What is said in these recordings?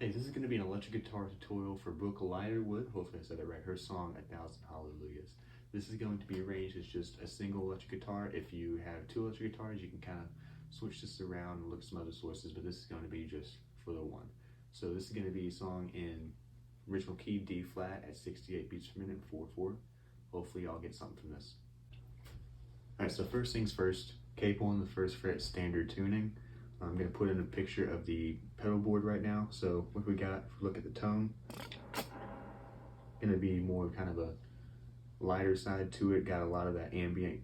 Hey, this is going to be an electric guitar tutorial for Brooke Ligterwood. Hopefully I said that right. Her song, 1,000 Hallelujahs. This is going to be arranged as just a single electric guitar. If you have two electric guitars, you can kind of switch this around and look at some other sources, but this is going to be just for the one. So this is going to be a song in original key D flat at 68 beats per minute, 4/4. Hopefully y'all get something from this. Alright, so first things first, capo on the first fret, standard tuning. I'm going to put in a picture of the pedal board right now. So what we got, if we look at the tone, going to be more kind of a lighter side to it. Got a lot of that ambient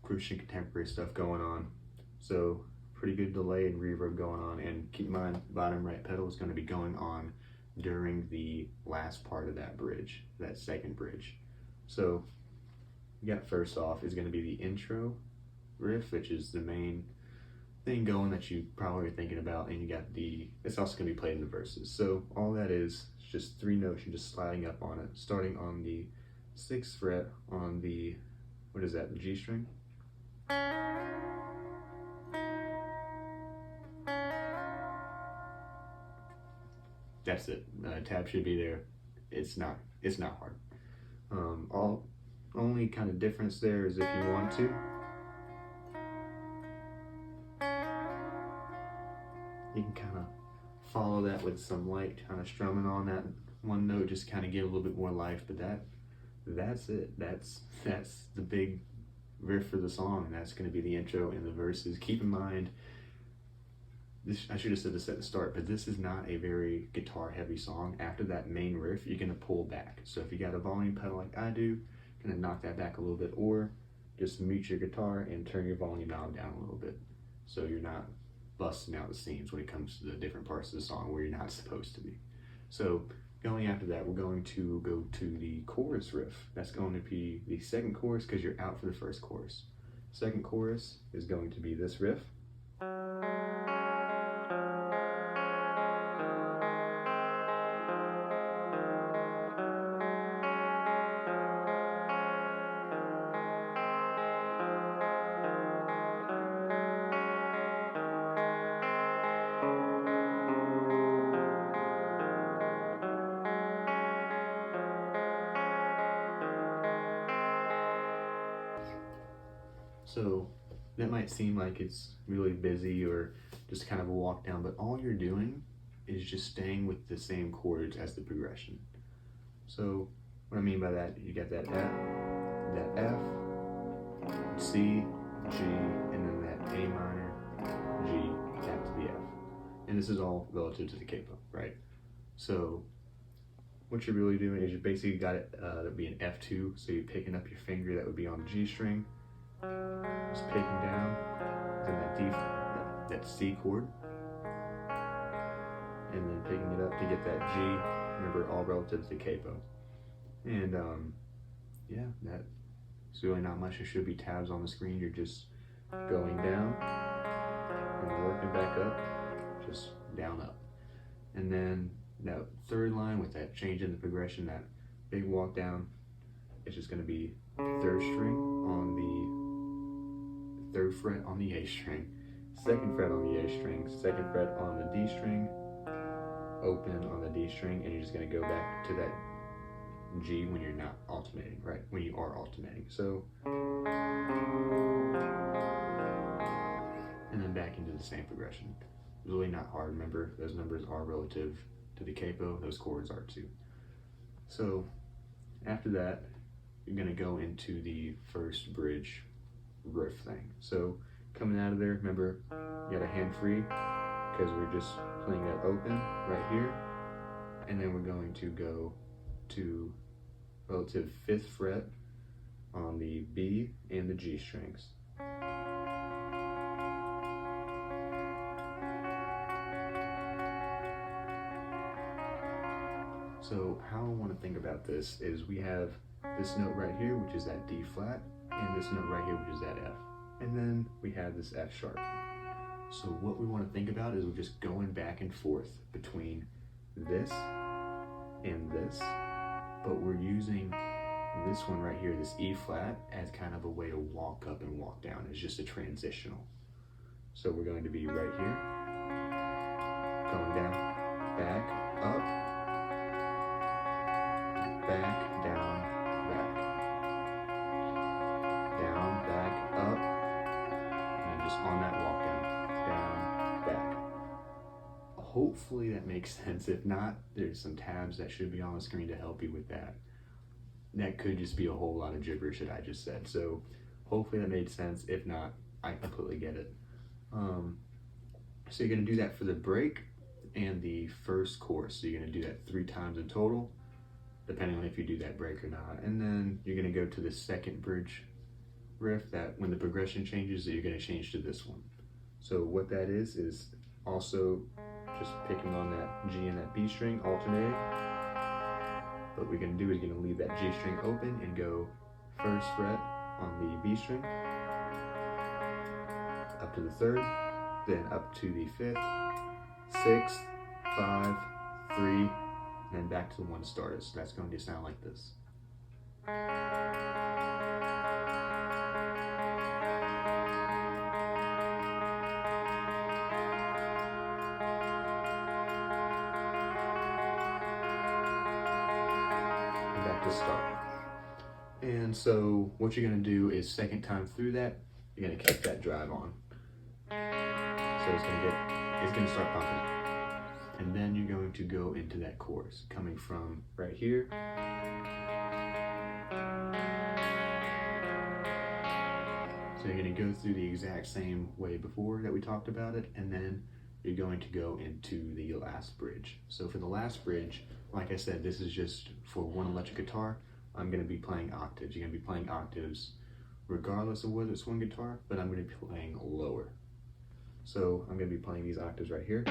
Christian contemporary stuff going on. So pretty good delay and reverb going on. And keep in mind, bottom right pedal is going to be going on during the last part of that bridge, that second bridge. So we got first off is going to be the intro riff, which is the main thing going that you probably are thinking about, and you got it's also going to be played in the verses. So all that is just 3 notes. You're just sliding up on it, starting on the 6th fret on the, what is that, the G string. That's it. Tab should be there. It's not hard. Only kind of difference there is if you want to, you can kind of follow that with some light kind of strumming on that one note, just kind of give a little bit more life. But that's it. That's the big riff for the song, and that's going to be the intro and the verses. Keep in mind, this, I should have said this at the start, but this is not a very guitar heavy song. After that main riff, you're going to pull back. So if you got a volume pedal like I do, kind of knock that back a little bit, or just mute your guitar and turn your volume knob down a little bit, so you're not busting out the seams when it comes to the different parts of the song where you're not supposed to be. So going after that, we're going to go to the chorus riff. That's going to be the second chorus because you're out for the first chorus. Second chorus is going to be this riff. So that might seem like it's really busy or just kind of a walk down, but all you're doing is just staying with the same chords as the progression. So what I mean by that, you got that F, C, G, and then that A minor, G, back to the F. And this is all relative to the capo, right? So what you're really doing is you basically got it, that would be an F2, so you're picking up your finger that would be on the G string, just picking down, then that C chord, and then picking it up to get that G. Remember, all relative to the capo. And yeah, that's really not much. There should be tabs on the screen. You're just going down and working back up, just down, up. And then that third line with that change in the progression, that big walk down, it's just going to be 3rd string on the 3rd fret on the A string, 2nd fret on the A string, 2nd fret on the D string, open on the D string, and you're just going to go back to that G when you're not alternating, right? When you are alternating. So, and then back into the same progression. Really not hard. Remember, those numbers are relative to the capo, those chords are too. So after that, you're going to go into the first bridge riff thing. So coming out of there, remember, you got a hand free because we're just playing that open right here, and then we're going to go to relative 5th fret on the B and the G strings. So how I want to think about this is we have this note right here, which is that D flat, and this note right here, which is that F. And then we have this F sharp. So what we want to think about is we're just going back and forth between this and this, but we're using this one right here, this E flat, as kind of a way to walk up and walk down. It's just a transitional. So we're going to be right here, going down, back, hopefully that makes sense. If not, there's some tabs that should be on the screen to help you with that. That could just be a whole lot of gibberish that I just said. So hopefully that made sense. If not, I completely get it. So you're going to do that for the break and the first chorus. So you're going to do that 3 times in total, depending on if you do that break or not. And then you're going to go to the second bridge riff that when the progression changes, you're going to change to this one. So what that is also just picking on that G and that B string, alternating. What we're going to do is going to leave that G string open and go 1st fret on the B string, up to the 3rd, then up to the 5th, 6th, 5, 3, and then back to the 1 started. So that's going to sound like this. And back to start. And so what you're going to do is second time through that, you're going to keep that drive on. So it's going to start pumping it. And then you're going to go into that chorus, coming from right here. So you're going to go through the exact same way before that we talked about it, and then you're going to go into the last bridge. So for the last bridge, like I said, this is just for one electric guitar. I'm going to be playing octaves. You're going to be playing octaves regardless of whether it's one guitar, but I'm going to be playing lower. So I'm going to be playing these octaves right here.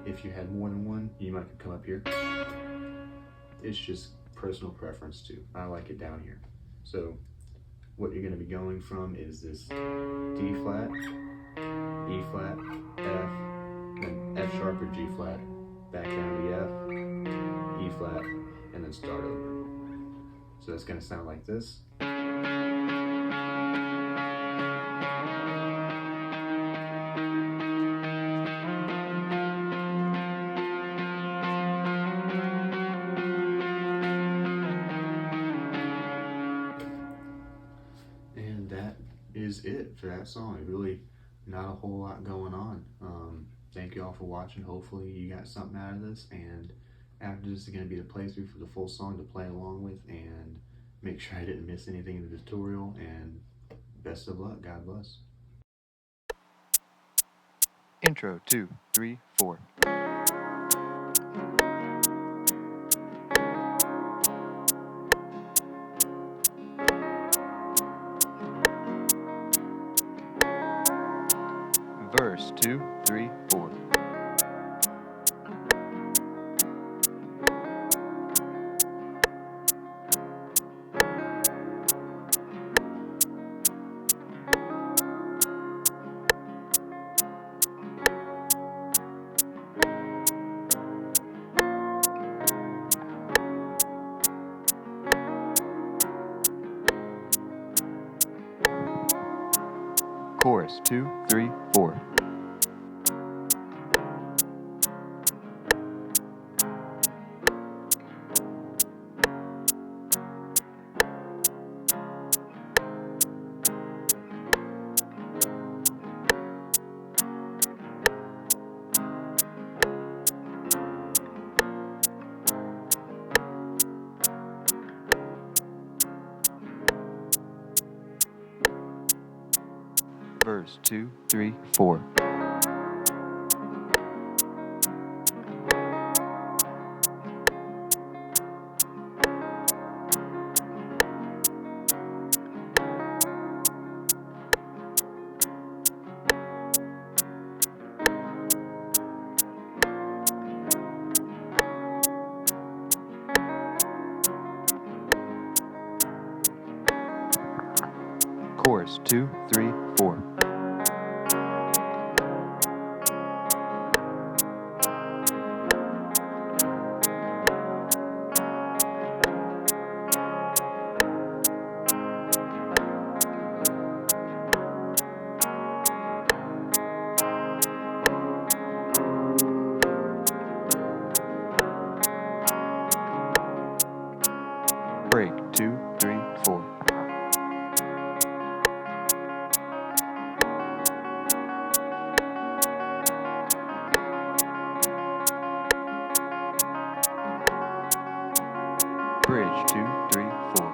If you had more than one, you might come up here. It's just personal preference too. I like it down here. So what you're going to be going from is this D flat, E flat, F, then F sharp or G flat, back down to F, E flat, and then start over. So it's going to sound like this. And that is it for that song. Really not a whole lot going on. Thank you all for watching. Hopefully you got something out of this, and after this is going to be the playthrough for the full song to play along with, and make sure I didn't miss anything in the tutorial, and best of luck. God bless. Intro 2, 3, 4. Verse 2, 3, 4. Chorus 2, 3, 4. Verse 2, 3, 4. Chorus 2, 3, 4. Break 2, 3, 4. Bridge 2, 3, 4.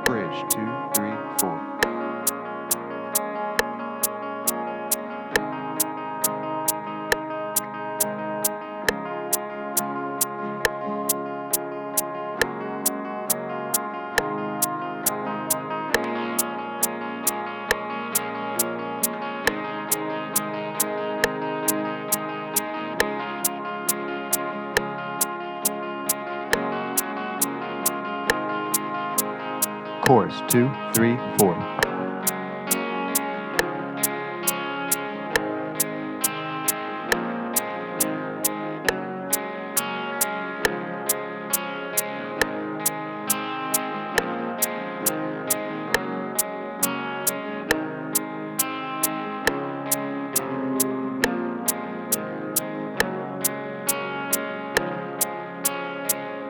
Bridge 2, 3, 4. Chorus 2, 3, 4.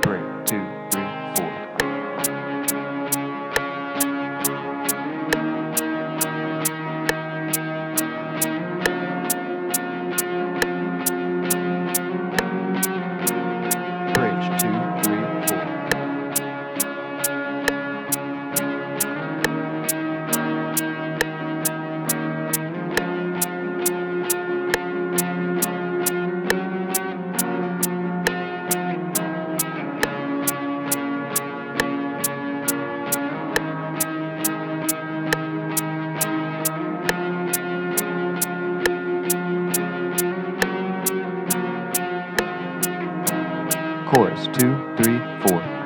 Break 2, 3, 4. Bridge 2, 3, 4. Chorus 2, 3, 4.